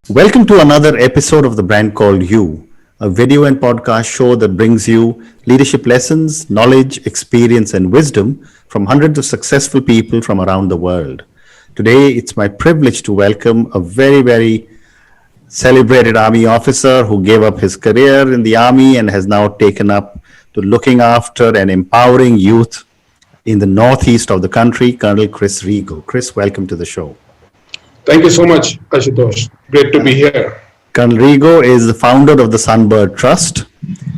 Welcome to another episode of The Brand Called You, a video and podcast show that brings you leadership lessons, knowledge, experience, and wisdom from hundreds of successful people from around the world. Today, it's my privilege to welcome a very celebrated Army officer who gave up his career in the Army and has now taken up to looking after and empowering youth in the northeast of the country, Colonel Chris Rigo. Chris, welcome to the show. Thank you so much, Ashutosh. Great to be here. Colonel Rigo is the founder of the Sunbird Trust,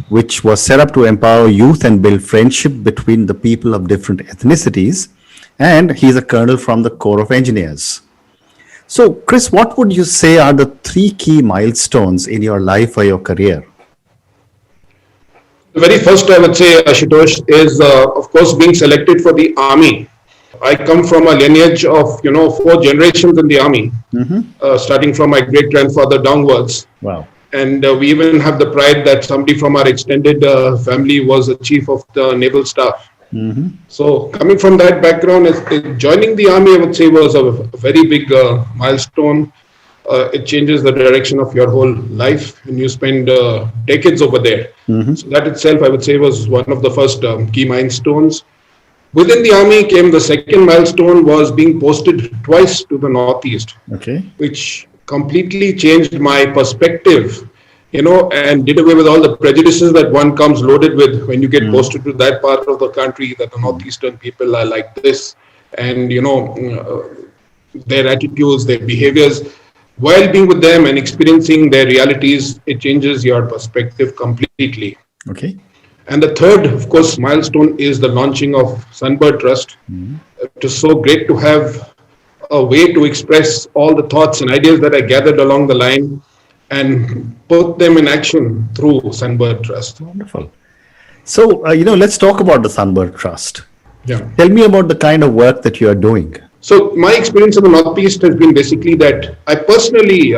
which was set up to empower youth and build friendship between the people of different ethnicities. And he's a colonel from the Corps of Engineers. So, Chris, what would you say are the three key milestones in your life or your career? The very first, I would say, Ashutosh, is of course being selected for the Army. I come from a lineage of, four generations in the Army, starting from my great-grandfather downwards. Wow. And we even have the pride that somebody from our extended family was a chief of the naval staff. So coming from that background, joining the Army, I would say, was a very big milestone. It changes the direction of your whole life, and you spend decades over there. So that itself, I would say, was one of the first key milestones. Within the Army came the second milestone, was being posted twice to the Northeast, which completely changed my perspective, and did away with all the prejudices that one comes loaded with when you get posted to that part of the country, that the Northeastern people are like this, and, their attitudes, their behaviors. While being with them and experiencing their realities, it changes your perspective completely. Okay. And the third, of course, milestone is the launching of Sunbird Trust. It is so great to have a way to express all the thoughts and ideas that I gathered along the line and put them in action through Sunbird Trust. Wonderful. So, let's talk about the Sunbird Trust. Yeah. Tell me about the kind of work that you are doing. So my experience in the Northeast has been basically that I personally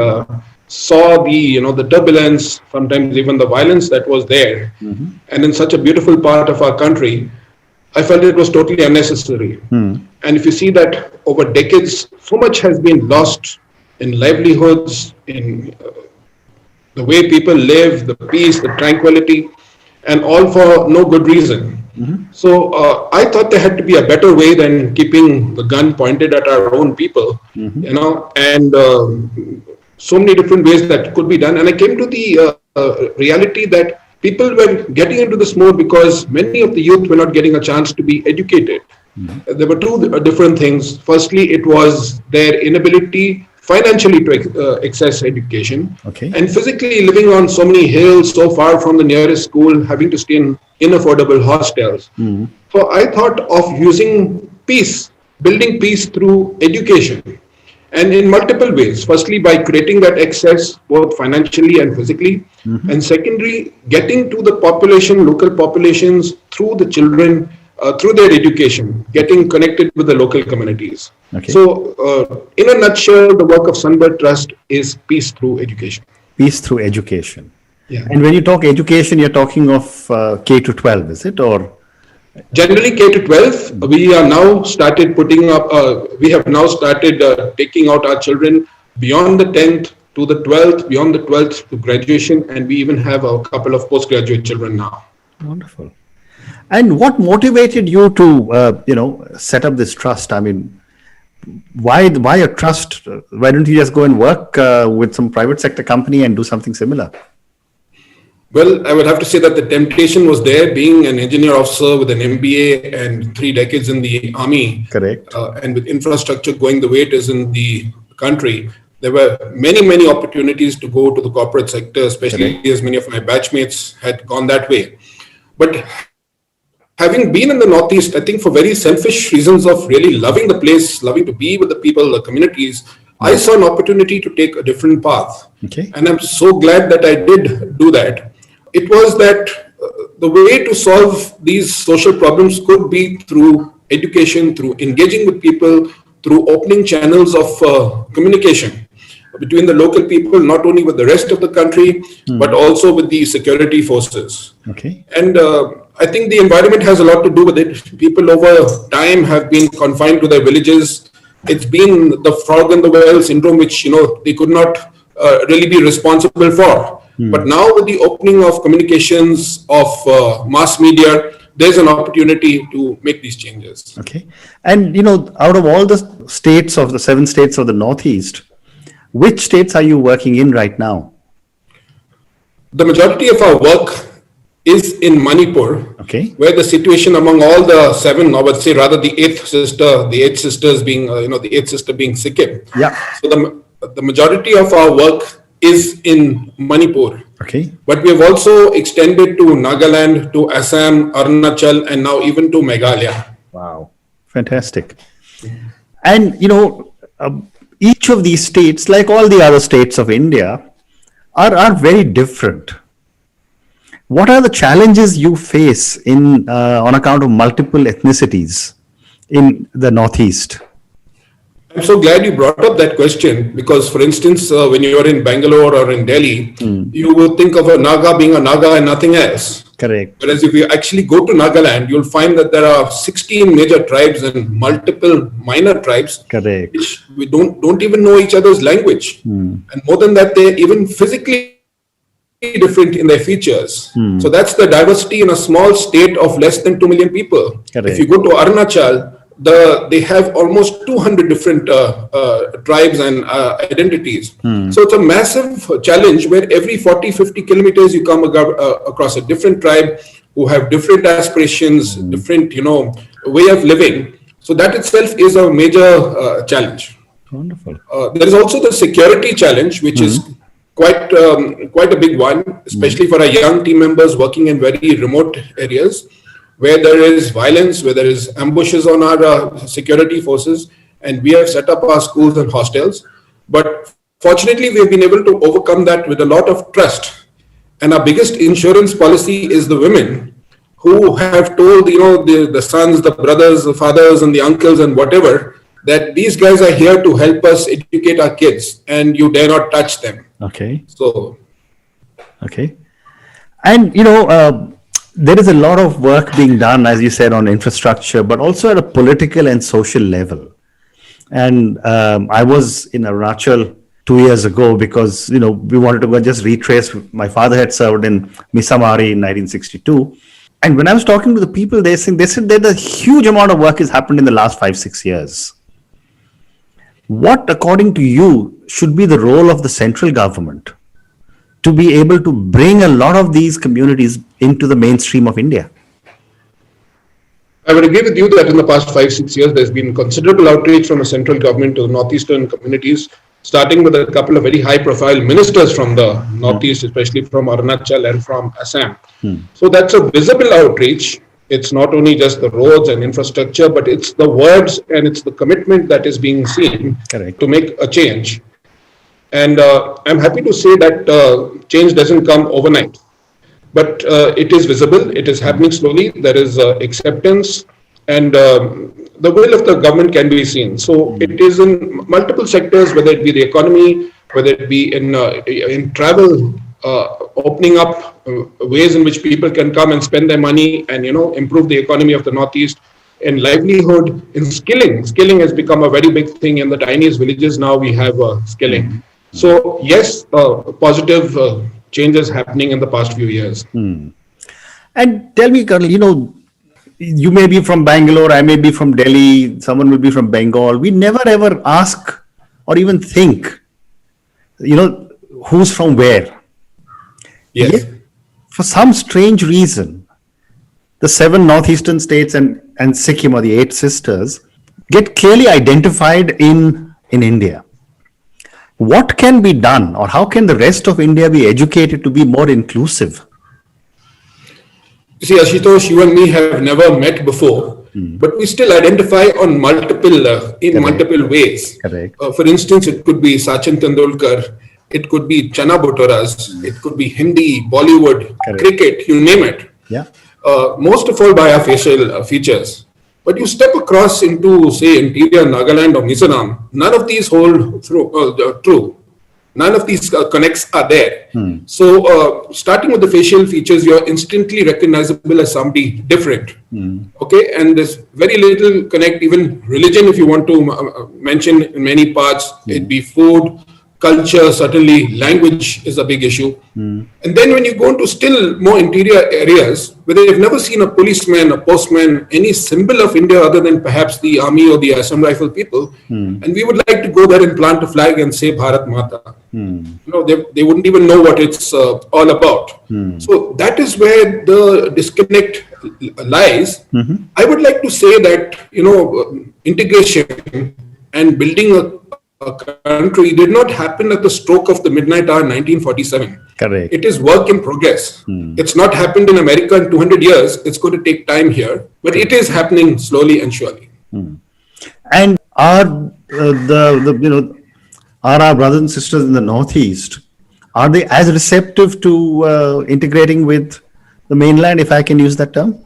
saw the turbulence, sometimes even the violence that was there. And in such a beautiful part of our country, I felt it was totally unnecessary. And if you see that over decades, so much has been lost in livelihoods, in the way people live, the peace, the tranquility, and all for no good reason. So I thought there had to be a better way than keeping the gun pointed at our own people, and so many different ways that could be done. And I came to the reality that people were getting into this mode because many of the youth were not getting a chance to be educated. There were two different things. Firstly, it was their inability financially to access education, and physically living on so many hills, so far from the nearest school, having to stay in inaffordable hostels. So I thought of using peace, building peace through education, and in multiple ways. Firstly, by creating that access, both financially and physically, and secondly, getting to the population, local populations, through the children, through their education, getting connected with the local communities. So, in a nutshell, the work of Sunbird Trust is peace through education. Peace through education. Yeah. And when you talk education, you're talking of K to 12, is it? Or generally K to 12, we are now started putting up, we have now started taking out our children beyond the 10th to the 12th, beyond the 12th to graduation, and we even have a couple of postgraduate children now. Wonderful. And what motivated you to, set up this trust? I mean, why a trust? Why don't you just go and work with some private sector company and do something similar? Well, I would have to say that the temptation was there, being an engineer officer with an MBA and 3 decades in the Army. Correct. And with infrastructure going the way it is in the country, there were many opportunities to go to the corporate sector, especially as many of my batchmates had gone that way. But having been in the Northeast, I think for very selfish reasons of really loving the place, loving to be with the people, the communities, I saw an opportunity to take a different path. And I'm so glad that I did do that. It was that the way to solve these social problems could be through education, through engaging with people, through opening channels of communication between the local people, not only with the rest of the country, but also with the security forces. And I think the environment has a lot to do with it. People over time have been confined to their villages. It's been the frog in the well syndrome, which, they could not really be responsible for. But now with the opening of communications, of mass media, there's an opportunity to make these changes. Okay. And, out of all the states of the 7 states of the Northeast, which states are you working in right now? The majority of our work is in Manipur, Okay. where the situation among all the 7, or let's say rather the eighth sisters being, the eighth sister being Sikkim. Yeah. So the majority of our work is in Manipur. Okay. But we have also extended to Nagaland, to Assam, Arunachal, and now even to Meghalaya. Wow. Fantastic. And, each of these states, like all the other states of India, are very different. What are the challenges you face on account of multiple ethnicities in the Northeast? I'm so glad you brought up that question because, for instance, when you are in Bangalore or in Delhi, you will think of a Naga being a Naga and nothing else. Correct. Whereas if you actually go to Nagaland, you'll find that there are 16 major tribes and multiple minor tribes. Correct. Which we don't even know each other's language. And more than that, they're even physically different in their features. So that's the diversity in a small state of less than 2 million people. Correct. If you go to Arunachal, they have almost 200 different tribes and identities. So it's a massive challenge where every 40-50 kilometers you come across a different tribe who have different aspirations, different way of living. So that itself is a major challenge. Wonderful. There is also the security challenge, which is quite a big one, especially for our young team members working in very remote areas, where there is violence, where there is ambushes on our security forces, and we have set up our schools and hostels. But fortunately, we have been able to overcome that with a lot of trust. And our biggest insurance policy is the women who have told, the sons, the brothers, the fathers, and the uncles, and whatever, that these guys are here to help us educate our kids, and you dare not touch them. Okay. So, okay. And, there is a lot of work being done, as you said, on infrastructure, but also at a political and social level. And I was in Arunachal 2 years ago because, we wanted to go and just retrace. My father had served in Misamari in 1962. And when I was talking to the people, they said that a huge amount of work has happened in the last 5-6 years. What, according to you, should be the role of the central government to be able to bring a lot of these communities into the mainstream of India? I would agree with you that in the past 5-6 years, there's been considerable outreach from the central government to the northeastern communities, starting with a couple of very high-profile ministers from the northeast, especially from Arunachal and from Assam. So that's a visible outreach. It's not only just the roads and infrastructure, but it's the words and it's the commitment that is being seen Correct. to make a change. And I'm happy to say that change doesn't come overnight, but it is visible, it is happening slowly, there is acceptance, and the will of the government can be seen. So it is in multiple sectors, whether it be the economy, whether it be in travel, opening up ways in which people can come and spend their money and improve the economy of the Northeast. In livelihood, in skilling. Skilling has become a very big thing in the tiniest villages. Now we have skilling. So yes, positive changes happening in the past few years. And tell me, Colonel, you may be from Bangalore, I may be from Delhi, someone will be from Bengal. We never ever ask or even think, who's from where. Yes. Yet, for some strange reason, the 7 northeastern states and Sikkim, or the 8 sisters, get clearly identified in India. What can be done, or how can the rest of India be educated to be more inclusive? You see, Ashutosh, you and me have never met before, but we still identify on multiple ways. Correct. For instance, it could be Sachin Tendulkar, it could be Chana Bhotoras, it could be Hindi, Bollywood, Correct. cricket, you name it. Yeah. Most of all by our facial features. But you step across into, say, interior Nagaland or Mizoram, none of these hold true. None of these connects are there. So starting with the facial features, you're instantly recognizable as somebody different. Okay, and there's very little connect, even religion, if you want to mention in many parts, it be food, culture, certainly language is a big issue. And then when you go into still more interior areas where they've never seen a policeman, a postman, any symbol of India other than perhaps the army or the Assam rifle people, and we would like to go there and plant a flag and say Bharat Mata. They wouldn't even know what it's all about. So that is where the disconnect lies. I would like to say that, integration and building a country did not happen at the stroke of the midnight hour 1947. Correct. It is work in progress. It's not happened in America in 200 years. It's going to take time here, but it is happening slowly and surely. And are are our brothers and sisters in the Northeast, are they as receptive to integrating with the mainland, if I can use that term?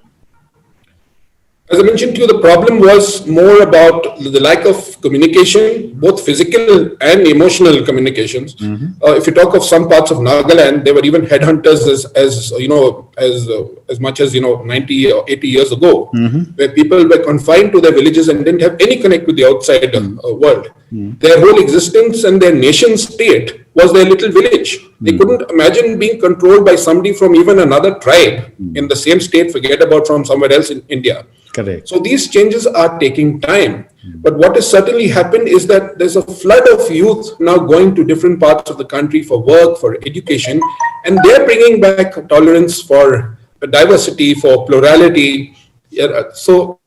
As I mentioned to you, the problem was more about the lack of communication, both physical and emotional communications. If you talk of some parts of Nagaland, they were even headhunters as much as 90 or 80 years ago, where people were confined to their villages and didn't have any connect with the outside world. Their whole existence and their nation state was their little village. They couldn't imagine being controlled by somebody from even another tribe in the same state, forget about from somewhere else in India. Correct. So these changes are taking time. But what has certainly happened is that there's a flood of youth now going to different parts of the country for work, for education, and they're bringing back tolerance for diversity, for plurality. So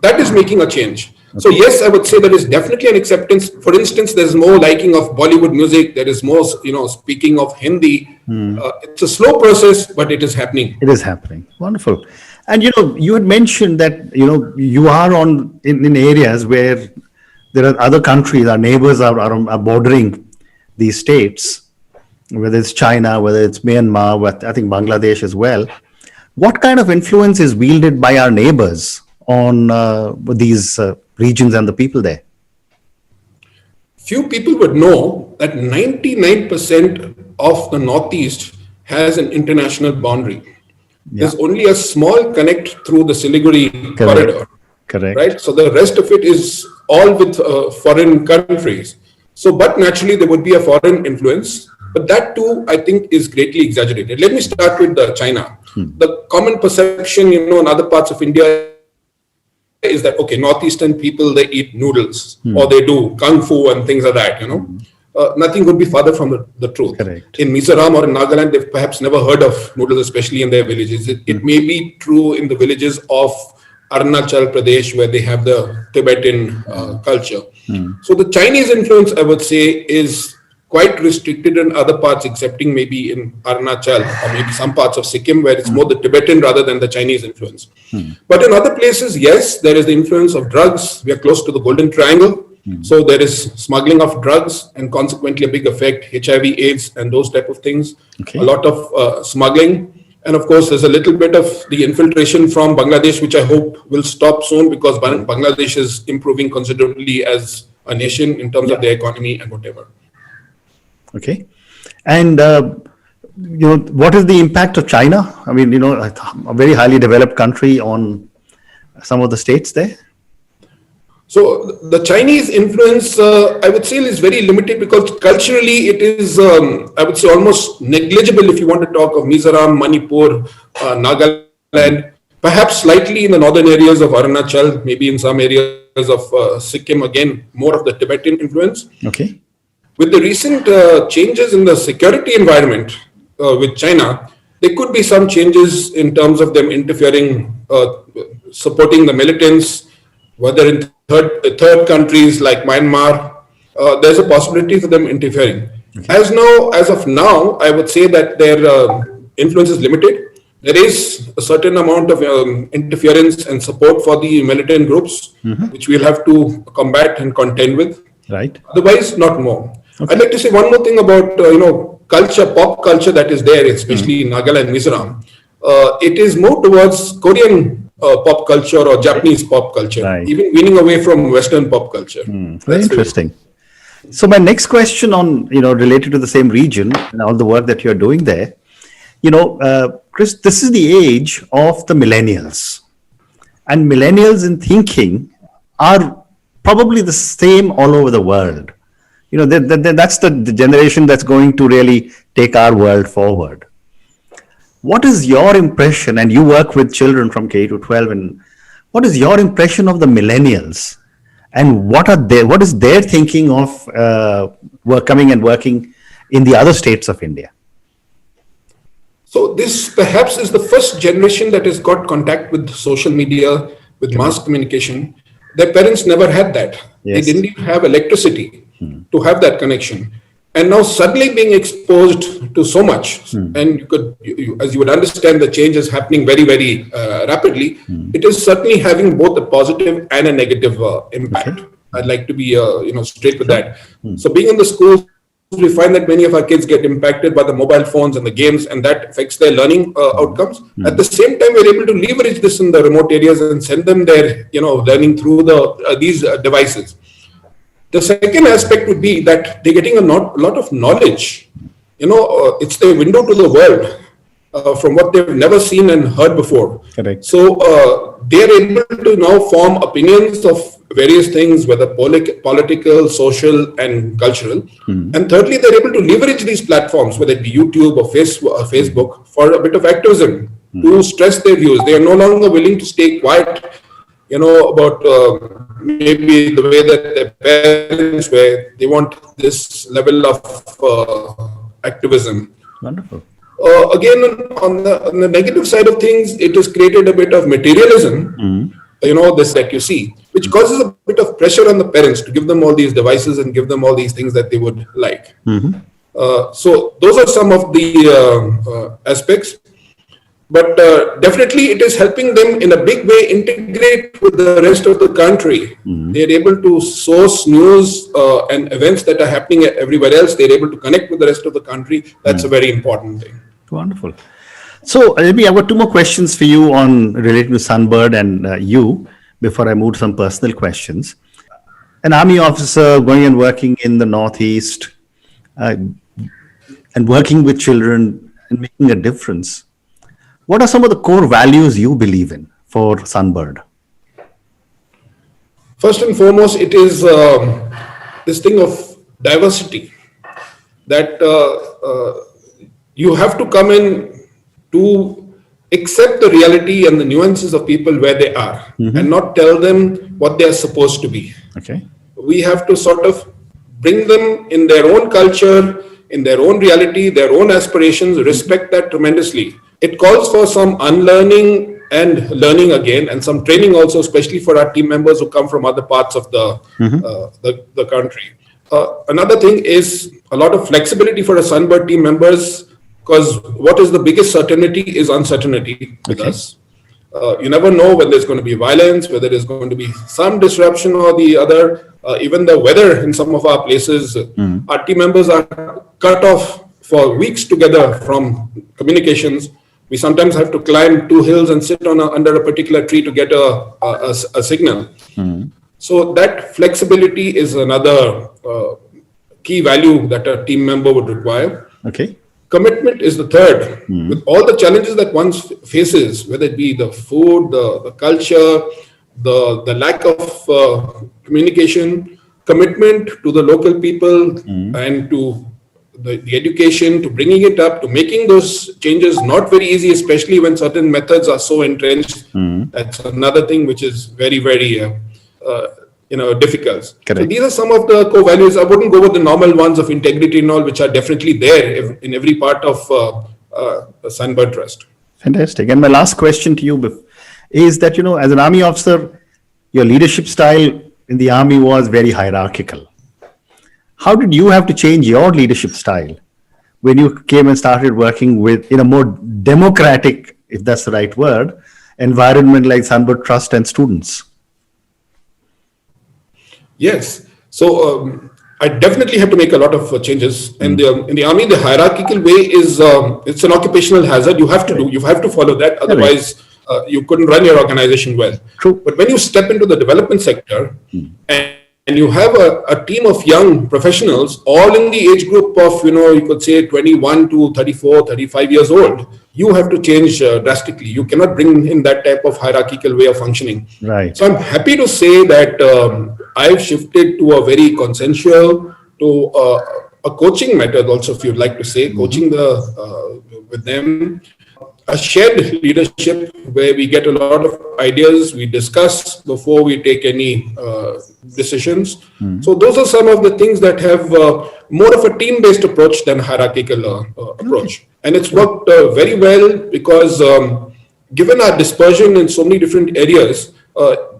that is making a change. So yes, I would say there is definitely an acceptance. For instance, there's more liking of Bollywood music. There is more, speaking of Hindi. It's a slow process, but it is happening. It is happening. Wonderful. And you had mentioned that you are in areas where there are other countries, our neighbors are bordering these states, whether it's China, whether it's Myanmar, I think Bangladesh as well. What kind of influence is wielded by our neighbors on these regions and the people there? Few people would know that 99% of the Northeast has an international boundary. There's only a small connect through the Siliguri corridor. Correct. Right? So the rest of it is all with foreign countries. So, but naturally there would be a foreign influence, but that too, I think, is greatly exaggerated. Let me start with China. The common perception, in other parts of India is that, okay, Northeastern people, they eat noodles or they do kung fu and things like that, nothing could be farther from the truth. Correct. In Mizoram or in Nagaland, they've perhaps never heard of noodles, especially in their villages. It may be true in the villages of Arunachal Pradesh, where they have the Tibetan culture. So the Chinese influence, I would say, is quite restricted in other parts, excepting maybe in Arunachal or maybe some parts of Sikkim, where it's more the Tibetan rather than the Chinese influence. But in other places, yes, there is the influence of drugs. We are close to the Golden Triangle. So there is smuggling of drugs and consequently a big effect, HIV, AIDS, and those type of things. A lot of smuggling. And of course, there's a little bit of the infiltration from Bangladesh, which I hope will stop soon because Bangladesh is improving considerably as a nation in terms of their economy and whatever. Okay. And, what is the impact of China? I mean, a very highly developed country on some of the states there. So the Chinese influence, I would say, is very limited because culturally it is, I would say, almost negligible if you want to talk of Mizoram, Manipur, Nagaland, perhaps slightly in the northern areas of Arunachal, maybe in some areas of Sikkim, again, more of the Tibetan influence. Okay. With the recent changes in the security environment with China, there could be some changes in terms of them interfering, supporting the militants, whether in third countries like Myanmar, there's a possibility for them interfering. As of now, I would say that their influence is limited. There is a certain amount of interference and support for the militant groups, which we'll have to combat and contend with. Right. Otherwise, not more. I'd like to say one more thing about culture, pop culture that is there, especially in Nagaland and Mizoram. It is more towards Korean pop culture or Japanese pop culture, even weaning away from Western pop culture. Very interesting. So my next question on, related to the same region and all the work that you're doing there, Chris, this is the age of the millennials. And millennials in thinking are probably the same all over the world. That's the generation that's going to really take our world forward. What is your impression? And you work with children from K to 12, and what is your impression of the millennials? And what is their thinking of coming and working in the other states of India? So this perhaps is the first generation that has got contact with social media, with mass communication. Their parents never had that. Yes. They didn't even have electricity to have that connection. And now suddenly being exposed to so much, and as you would understand, the change is happening very, very rapidly. It is certainly having both a positive and a negative impact. Okay. I'd like to be straight with that. So being in the schools, we find that many of our kids get impacted by the mobile phones and the games, and that affects their learning outcomes. At the same time, we're able to leverage this in the remote areas and send them their learning through these devices. The second aspect would be that they're getting a lot of knowledge. It's their window to the world from what they've never seen and heard before. Correct. So they're able to now form opinions of various things, whether political, social, and cultural. And thirdly, they're able to leverage these platforms, whether it be YouTube or Facebook, for a bit of activism to stress their views. They are no longer willing to stay quiet, about maybe the way that their parents were. They want this level of activism. Wonderful. Again, on the negative side of things, it has created a bit of materialism. This that you see, which causes a bit of pressure on the parents to give them all these devices and give them all these things that they would like. So those are some of the aspects. But definitely it is helping them in a big way integrate with the rest of the country. They're able to source news and events that are happening everywhere else. They're able to connect with the rest of the country. That's a very important thing. Wonderful. So, I've got two more questions for you on related to Sunbird and you before I move to some personal questions. An army officer going and working in the Northeast and working with children and making a difference. What are some of the core values you believe in for Sunbird? First and foremost, it is this thing of diversity, that you have to come in to accept the reality and the nuances of people where they are and not tell them what they are supposed to be. Okay. We have to sort of bring them in their own culture, in their own reality, their own aspirations, respect that tremendously. It calls for some unlearning and learning again, and some training also, especially for our team members who come from other parts of the country. Another thing is a lot of flexibility for our Sunbird team members, because what is the biggest certainty is uncertainty with us. You never know when there's going to be violence, whether there's going to be some disruption or the other. Even the weather in some of our places, our team members are cut off for weeks together from communications. We sometimes have to climb 2 hills and sit under a particular tree to get a signal. So that flexibility is another key value that a team member would require. Okay. Commitment is the third. With all the challenges that one faces, whether it be the food, the culture, the lack of communication, commitment to the local people and to the education, to bringing it up, to making those changes not very easy, especially when certain methods are so entrenched. That's another thing which is very, very difficult. Correct. So these are some of the core values. I wouldn't go with the normal ones of integrity and all, which are definitely there in every part of Sunbird Trust. Fantastic. And my last question to you is that, as an army officer, your leadership style in the army was very hierarchical. How did you have to change your leadership style when you came and started working in a more democratic, if that's the right word, environment like Sunbird Trust and students? Yes. So I definitely have to make a lot of changes. And in the army, the hierarchical way is it's an occupational hazard. You have to follow that. Otherwise, you couldn't run your organization well. True. But when you step into the development sector and you have a team of young professionals, all in the age group of, you could say 21 to 34, 35 years old, you have to change drastically. You cannot bring in that type of hierarchical way of functioning. Right. So I'm happy to say that I've shifted to a very consensual, to a coaching method also, if you'd like to say, coaching with them. A shared leadership where we get a lot of ideas, we discuss before we take any decisions. So those are some of the things that have more of a team-based approach than hierarchical approach. And it's worked very well because given our dispersion in so many different areas,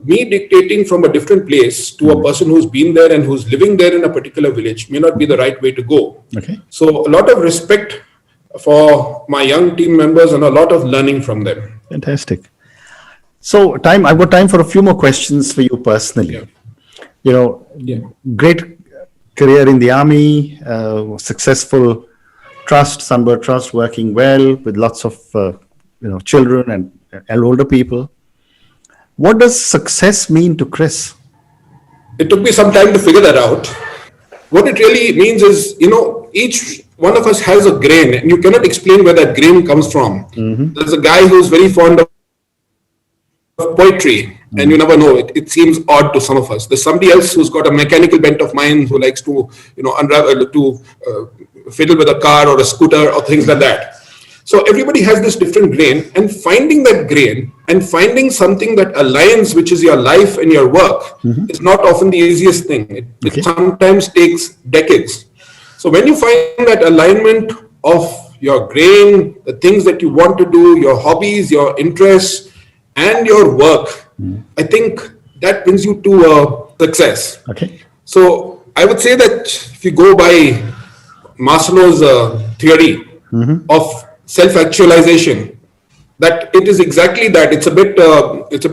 me dictating from a different place to a person who's been there and who's living there in a particular village may not be the right way to go. Okay. So a lot of respect for my young team members and a lot of learning from them. Fantastic. So I've got time for a few more questions for you personally. Great career in the army, successful trust, Sunbird Trust, working well with lots of children and older people. What does success mean to Chris? It took me some time to figure that out. What it really means is, each one of us has a grain, and you cannot explain where that grain comes from. There's a guy who's very fond of poetry, and you never know, it seems odd to some of us. There's somebody else who's got a mechanical bent of mind who likes to fiddle with a car or a scooter or things like that. So everybody has this different grain, and finding that grain and finding something that aligns, which is your life and your work, is not often the easiest thing. It sometimes takes decades. So when you find that alignment of your grain, the things that you want to do, your hobbies, your interests, and your work, I think that brings you to success. Okay. So I would say that if you go by Maslow's theory of self-actualization, that it is exactly that. It's a bit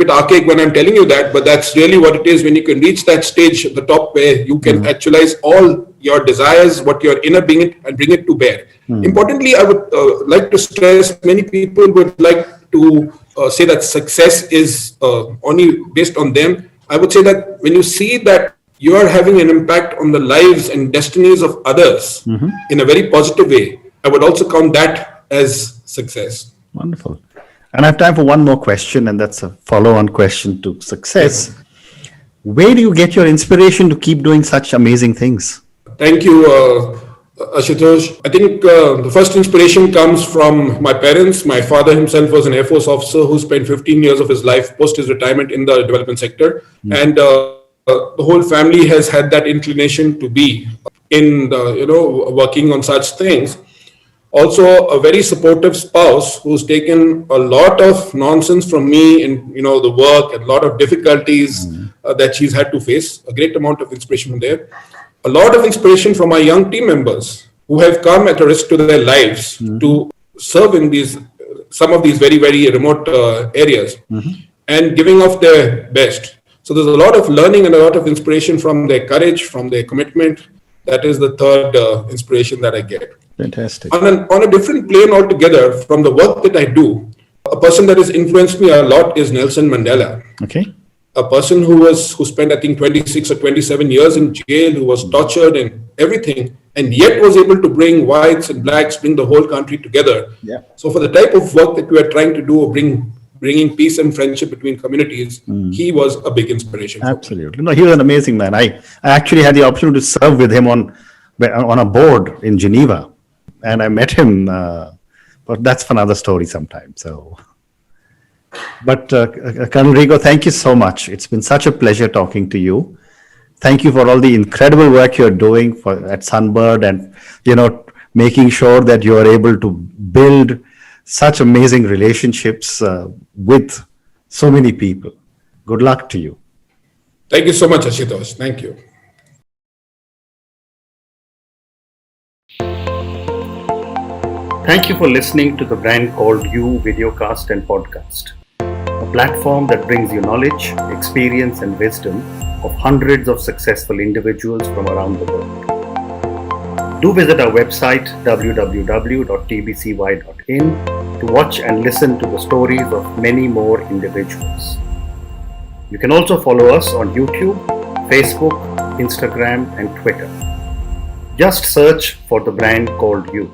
archaic when I'm telling you that, but that's really what it is. When you can reach that stage at the top where you can actualize all your desires, what your inner being, and bring it to bear. Importantly, I would like to stress, many people would like to say that success is only based on them. I would say that when you see that you are having an impact on the lives and destinies of others in a very positive way, I would also count that as success. Wonderful. And I have time for one more question, and that's a follow-on question to success. Where do you get your inspiration to keep doing such amazing things? Thank you, Ashutosh. I think the first inspiration comes from my parents. My father himself was an Air Force officer who spent 15 years of his life post his retirement in the development sector. And the whole family has had that inclination to be in working on such things. Also, a very supportive spouse who's taken a lot of nonsense from me in the work and a lot of difficulties that she's had to face. A great amount of inspiration from there. A lot of inspiration from our young team members who have come at a risk to their lives to serve in some of these very, very remote areas and giving of their best. So there's a lot of learning and a lot of inspiration from their courage, from their commitment. That is the third inspiration that I get. Fantastic. On a different plane altogether from the work that I do, a person that has influenced me a lot is Nelson Mandela. Okay. A person who spent, I think, 26 or 27 years in jail, who was tortured and everything, and yet was able to bring whites and blacks, bring the whole country together. Yeah. So for the type of work that we are trying to do, bringing peace and friendship between communities, he was a big inspiration. Absolutely. No, he was an amazing man. I actually had the opportunity to serve with him on a board in Geneva, and I met him, but that's for another story sometime. So, but Colonel Rigo, thank you so much. It's been such a pleasure talking to you. Thank you for all the incredible work you're doing at Sunbird, and making sure that you are able to build such amazing relationships with so many people. Good luck to you. Thank you so much, Ashutosh. Thank you. Thank you for listening to the Brand Called You videocast and podcast, a platform that brings you knowledge, experience, and wisdom of hundreds of successful individuals from around the world. Do visit our website www.tbcy.in to watch and listen to the stories of many more individuals. You can also follow us on YouTube, Facebook, Instagram, and Twitter. Just search for the Brand Called You.